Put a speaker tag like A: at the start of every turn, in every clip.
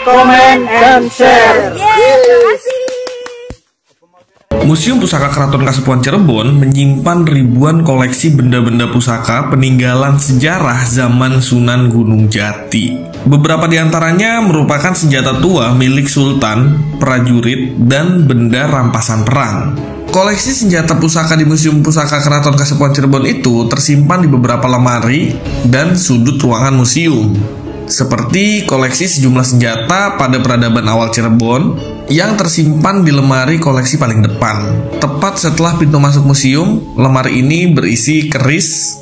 A: komen, dan share.
B: Terima kasih.
C: Museum Pusaka Keraton Kasepuhan Cirebon menyimpan ribuan koleksi benda-benda pusaka peninggalan sejarah zaman Sunan Gunung Jati. Beberapa di antaranya merupakan senjata tua milik sultan, prajurit, dan benda rampasan perang. Koleksi senjata pusaka di Museum Pusaka Keraton Kasepuhan Cirebon itu tersimpan di beberapa lemari dan sudut ruangan museum, seperti koleksi sejumlah senjata pada peradaban awal Cirebon yang tersimpan di lemari koleksi paling depan. Tepat setelah pintu masuk museum, lemari ini berisi keris,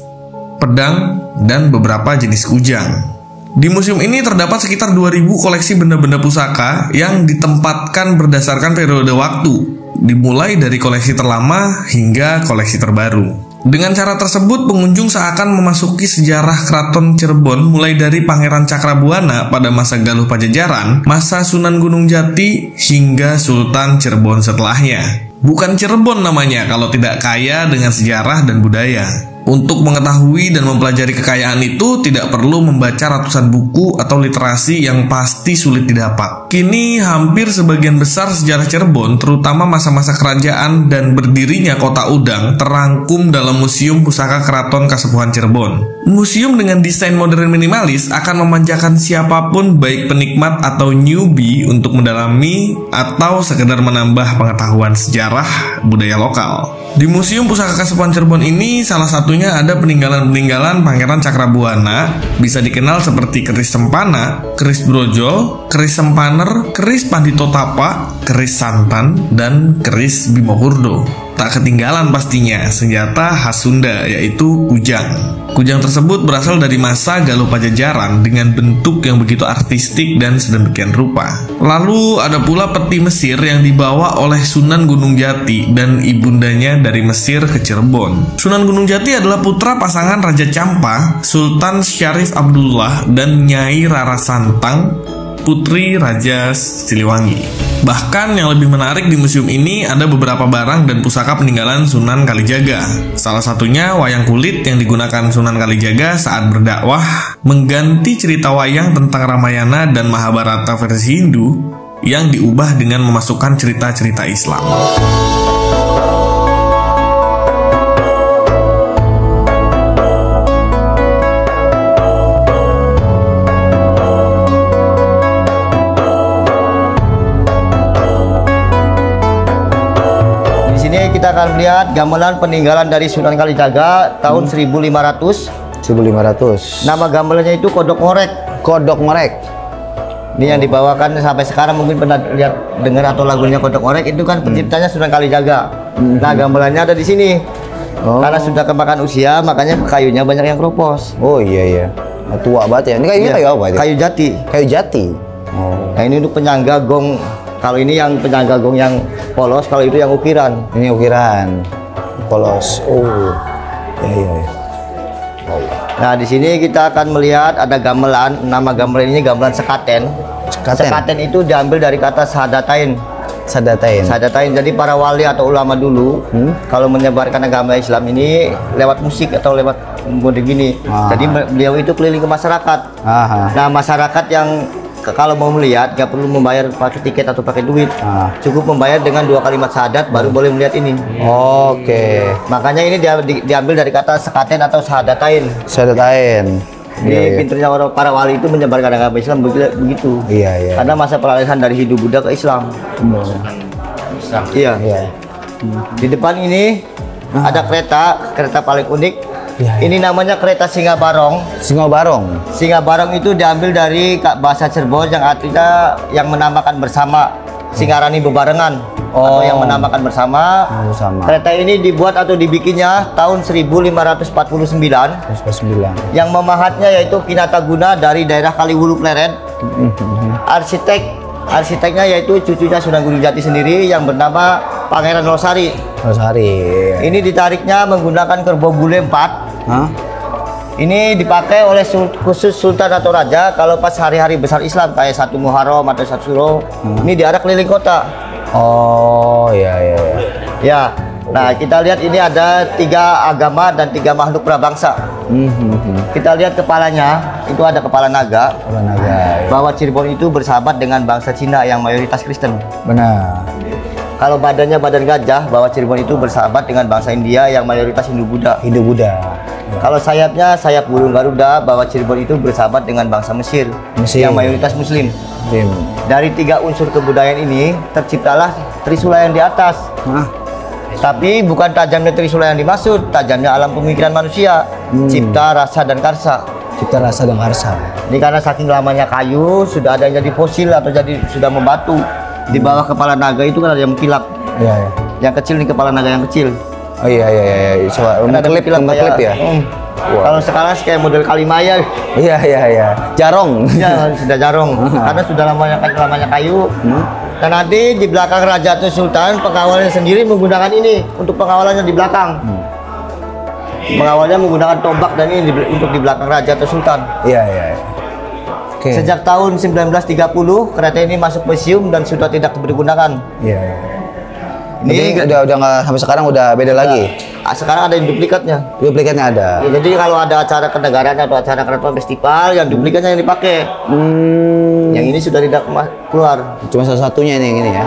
C: pedang, dan beberapa jenis kujang. Di museum ini terdapat sekitar 2000 koleksi benda-benda pusaka yang ditempatkan berdasarkan periode waktu, dimulai dari koleksi terlama hingga koleksi terbaru. Dengan cara tersebut, pengunjung seakan memasuki sejarah Keraton Cirebon mulai dari Pangeran Cakrabuana pada masa Galuh Pajajaran, masa Sunan Gunung Jati, hingga Sultan Cirebon setelahnya. Bukan Cirebon namanya kalau tidak kaya dengan sejarah dan budaya. Untuk mengetahui dan mempelajari kekayaan itu tidak perlu membaca ratusan buku atau literasi yang pasti sulit didapat. Kini hampir sebagian besar sejarah Cirebon, terutama masa-masa kerajaan dan berdirinya kota Udang, terangkum dalam Museum Pusaka Keraton Kasepuhan Cirebon. Museum dengan desain modern minimalis akan memanjakan siapapun, baik penikmat atau newbie, untuk mendalami atau sekedar menambah pengetahuan sejarah budaya lokal. Di Museum Pusaka Kasepuhan Cirebon ini salah satunya ada peninggalan-peninggalan Pangeran Cakrabuana, bisa dikenal seperti keris Sempana, keris Brojol, keris Sempaner, keris Pandito Tapa, keris Santan, dan keris Bimopurdo. Tak ketinggalan pastinya senjata khas Sunda, yaitu kujang. Kujang tersebut berasal dari masa Galuh Pajajaran dengan bentuk yang begitu artistik dan sedemikian rupa. Lalu ada pula peti Mesir yang dibawa oleh Sunan Gunung Jati dan ibundanya dari Mesir ke Cirebon. Sunan Gunung Jati adalah putra pasangan Raja Campa, Sultan Syarif Abdullah, dan Nyai Rara Santang, putri Raja Siliwangi. Bahkan yang lebih menarik di museum ini ada beberapa barang dan pusaka peninggalan Sunan Kalijaga. Salah satunya wayang kulit yang digunakan Sunan Kalijaga saat berdakwah, mengganti cerita wayang tentang Ramayana dan Mahabharata versi Hindu yang diubah dengan memasukkan cerita-cerita Islam.
D: Kita akan melihat gamelan peninggalan dari Sunan Kalijaga tahun 1500. Nama gamelannya itu Kodok Ngorek.
E: Kodok Ngorek.
D: Ini yang dibawakan sampai sekarang, mungkin pernah lihat dengar atau lagunya Kodok Ngorek, itu kan penciptanya Sunan Kalijaga. Nah, gamelannya ada di sini. Karena sudah kemakan usia, makanya kayunya banyak yang keropos.
E: Oh iya. Tua banget ya. Ini kayunya kayu apa itu?
D: Kayu jati.
E: Kayu jati.
D: Nah, ini untuk penyangga gong. Kalau ini yang penyangga gong yang polos, kalau itu yang ukiran.
E: Ini ukiran polos. Oh, iya.
D: Nah, di sini kita akan melihat ada gamelan. Nama gamelan ini gamelan sekaten. Sekaten itu diambil dari kata sahadatain. Sahadatain. Jadi para wali atau ulama dulu, kalau menyebarkan agama Islam ini lewat musik atau lewat mode gini. Jadi beliau itu keliling ke masyarakat. Nah, masyarakat yang kalau mau melihat nggak perlu membayar pakai tiket atau pakai duit, cukup membayar dengan 2 kalimat syahadat baru boleh melihat ini.
E: Oke.
D: Makanya ini diambil dari kata sekaten atau sahadatain. Ini pinternya para wali itu menyebarkan agama Islam begitu.
E: Iya.
D: Karena masa peralihan dari Hindu Buddha ke Islam. Iya. Di depan ini ada kereta paling unik. Ini namanya kereta Singa Barong. Singa Barong itu diambil dari bahasa Cirebon yang artinya yang menamakan bersama. Singarani bebarengan atau yang menamakan bersama. Kereta ini dibuat atau dibikinnya tahun 1549. Yang memahatnya yaitu Kinataguna dari daerah Kaliwulu Pleret. Arsiteknya yaitu cucunya Sunan Gunung Jati sendiri yang bernama Pangeran Losari. Ini ditariknya menggunakan kerbau bule 4. Ini dipakai oleh khusus sultan atau raja kalau pas hari-hari besar Islam kayak 1 Muharram atau 1 Syuro. Ini diarak keliling kota.
E: Oh iya.
D: Ya. Nah, kita lihat ini ada 3 agama dan 3 makhluk prabangsa. Kita lihat kepalanya. itu ada kepala naga.
E: Kepala naga. Ya.
D: Bahwa Cirebon itu bersahabat dengan bangsa Cina yang mayoritas Kristen.
E: Benar.
D: Kalau badannya badan gajah, bahwa Cirebon itu bersahabat dengan bangsa India yang mayoritas Hindu-Buddha.
E: Hindu-Buddha. Ya.
D: Kalau sayapnya sayap burung Garuda, bahwa Cirebon itu bersahabat dengan bangsa Mesir yang mayoritas Muslim. Dari 3 unsur kebudayaan ini terciptalah Trisula yang di atas. Tapi bukan tajamnya Trisula yang dimaksud, tajamnya alam pemikiran manusia, cipta, rasa, dan karsa.
E: Cipta, rasa, dan karsa.
D: Ini karena saking lamanya kayu, sudah ada yang jadi fosil atau jadi sudah membatu. Di bawah kepala naga itu kan ada yang mengkilap.
E: Iya, iya.
D: Yang kecil nih kepala naga yang kecil.
E: Oh iya, iya, iya. Coba klip ya.
D: Wow. Kalau sekarang kayak model Kalimaya.
E: Iya, iya, iya. Jarong.
D: Ya, sudah jarong. Karena sudah lamanya kayu. Dan nanti di belakang Raja atau Sultan, pengawalnya sendiri menggunakan ini untuk pengawalannya di belakang. Pengawalnya menggunakan tombak dan ini untuk di belakang Raja atau Sultan.
E: Iya, iya, iya. Okay.
D: Sejak tahun 1930 kereta ini masuk museum dan sudah tidak digunakan.
E: Iya, iya.
D: Ini
E: udah nggak, sampai sekarang udah beda lagi.
D: Sekarang ada yang duplikatnya.
E: Duplikatnya ada.
D: Ya, jadi kalau ada acara kenegaraan atau acara keraton festival, yang duplikatnya yang dipakai. Yang ini sudah tidak keluar.
E: Cuma salah satunya ini yang ini ya.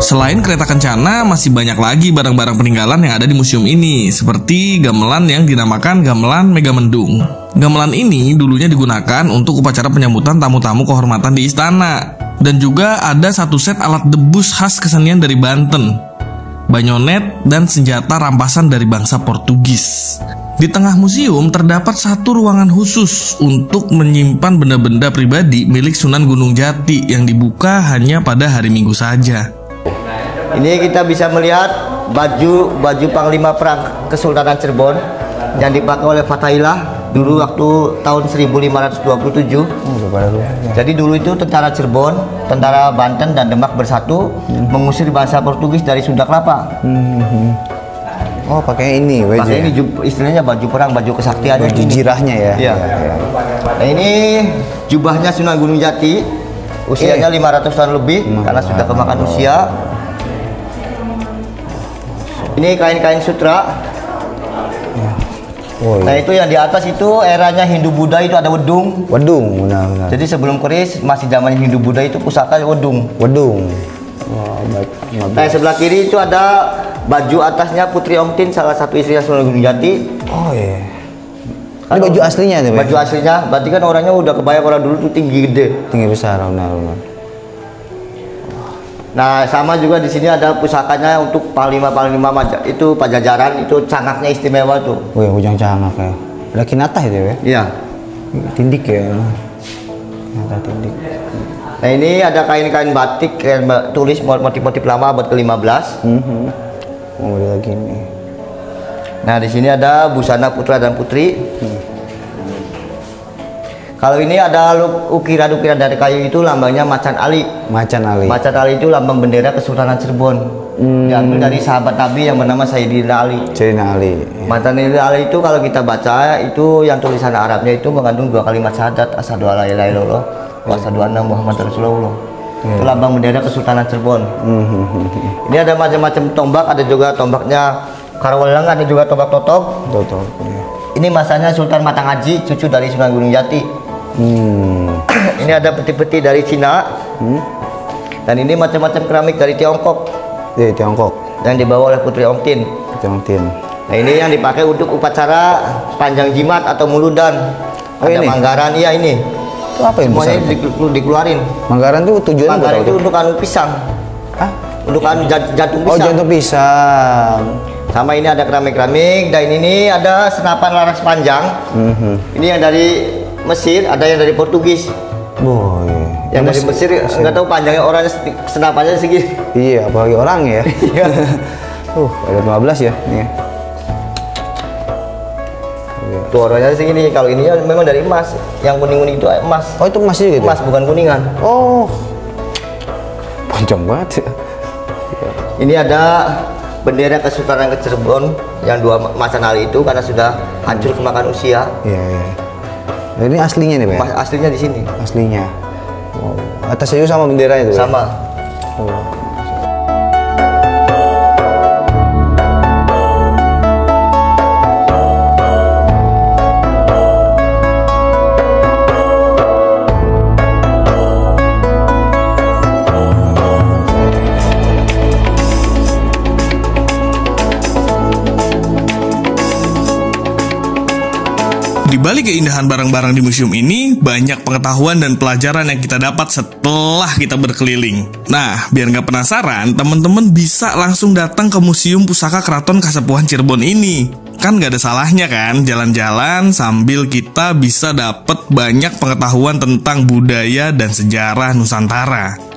C: Selain kereta kencana, masih banyak lagi barang-barang peninggalan yang ada di museum ini, seperti gamelan yang dinamakan gamelan Megamendung. Gamelan ini dulunya digunakan untuk upacara penyambutan tamu-tamu kehormatan di istana. Dan juga ada satu set alat debus khas kesenian dari Banten, banyonet, dan senjata rampasan dari bangsa Portugis. Di tengah museum terdapat satu ruangan khusus untuk menyimpan benda-benda pribadi milik Sunan Gunung Jati yang dibuka hanya pada hari Minggu saja.
D: Ini kita bisa melihat baju Panglima Perang Kesultanan Cirebon yang dipakai oleh Fathaillah dulu waktu tahun 1527. Jadi dulu itu tentara Cirebon, tentara Banten dan Demak bersatu mengusir bangsa Portugis dari Sunda Kelapa.
E: Oh, pakai ini baju.
D: Pakai ini istilahnya baju perang, baju kesaktian.
E: Baju jirahnya ya.
D: Iya. Nah, ini jubahnya Sunan Gunung Jati. Usianya 500 tahun lebih karena sudah kemakan usia. Ini kain-kain sutra.
E: Oh, iya.
D: Nah, itu yang di atas itu eranya Hindu-Buddha, itu ada wedung.
E: Wedung, benar.
D: Jadi sebelum keris masih zaman Hindu-Buddha itu pusaka wedung.
E: Wedung. Wah,
D: Nah, sebelah kiri itu ada baju atasnya Putri Ongtin, salah satu istri Sunan Gunung Jati.
E: Oh iya. Ini baju aslinya nih,
D: baju aslinya. Berarti kan orangnya udah kebayang, orang dulu tuh tinggi gede.
E: Tinggi besar, benar.
D: Nah, sama juga di sini ada pusakanya untuk panglima itu Pajajaran, itu cangaknya istimewa tuh.
E: Oh ya, ujang cangak ya. Ada kinatah itu ya? Iya. Tindik ya. Kinatah tindik.
D: Nah, ini ada kain-kain batik yang tulis motif-motif lama abad ke-15.
E: Oh, ada lagi nih.
D: Nah, di sini ada busana putra dan putri. Kalau ini ada ukiran-ukiran dari kayu itu lambangnya Macan Ali.
E: Macan Ali.
D: Macan Ali itu lambang bendera Kesultanan Cirebon. Diambil dari sahabat Nabi yang bernama Sayyidina Ali.
E: Sayyidina Ali.
D: Macan Ali itu kalau kita baca itu yang tulisan Arabnya itu mengandung 2 kalimat syahadat, asyhadu alla ilaha illallah wa asyhadu anna Muhammadar Rasulullah. Itu lambang bendera Kesultanan Cirebon. Ini ada macam-macam tombak, ada juga tombaknya Karwelang, ada juga tombak totok. Ini masanya Sultan Matangaji, cucu dari Sunan Gunung Jati. Ini ada peti-peti dari Cina. Dan ini macam-macam keramik dari Tiongkok.
E: Iya, Tiongkok.
D: Yang dibawa oleh Putri Ongtin. Nah, ini yang dipakai untuk upacara panjang jimat atau muludan. Ada ini? Manggaran, iya ini.
E: Itu apa yang
D: semuanya dikeluarin.
E: Manggaran itu tujuannya
D: Manggaran itu untuk anu pisang.
E: Hah?
D: Untuk anu jantung pisang.
E: Oh, jantung pisang.
D: Sama ini ada keramik-keramik, dan ini ada senapan laras panjang. Ini yang dari Mesir, ada yang dari Portugis.
E: Oh, iya.
D: Yang dari Mesir nggak tahu panjangnya, orangnya senapannya segini.
E: Iya, apalagi orang ya.
D: Iya.
E: Ada 15 ya. Iya.
D: Tuh orangnya segini. Kalau ini memang dari emas. Yang kuning-kuning itu emas.
E: Oh, itu emas juga?
D: Emas, bukan kuningan.
E: Oh, panjang banget ya.
D: Ini ada bendera Kesultanan Cirebon yang 2 Macan Ali itu karena sudah hancur kemakan usia.
E: Iya. Nah, ini aslinya nih, Pak?
D: Aslinya di sini.
E: Aslinya. Wow. Atasnya juga sama bendera itu, Pak?
D: Sama.
C: Di balik keindahan barang-barang di museum ini, banyak pengetahuan dan pelajaran yang kita dapat setelah kita berkeliling. Nah, biar nggak penasaran, teman-teman bisa langsung datang ke Museum Pusaka Keraton Kasepuhan Cirebon ini. Kan nggak ada salahnya kan, jalan-jalan sambil kita bisa dapat banyak pengetahuan tentang budaya dan sejarah Nusantara.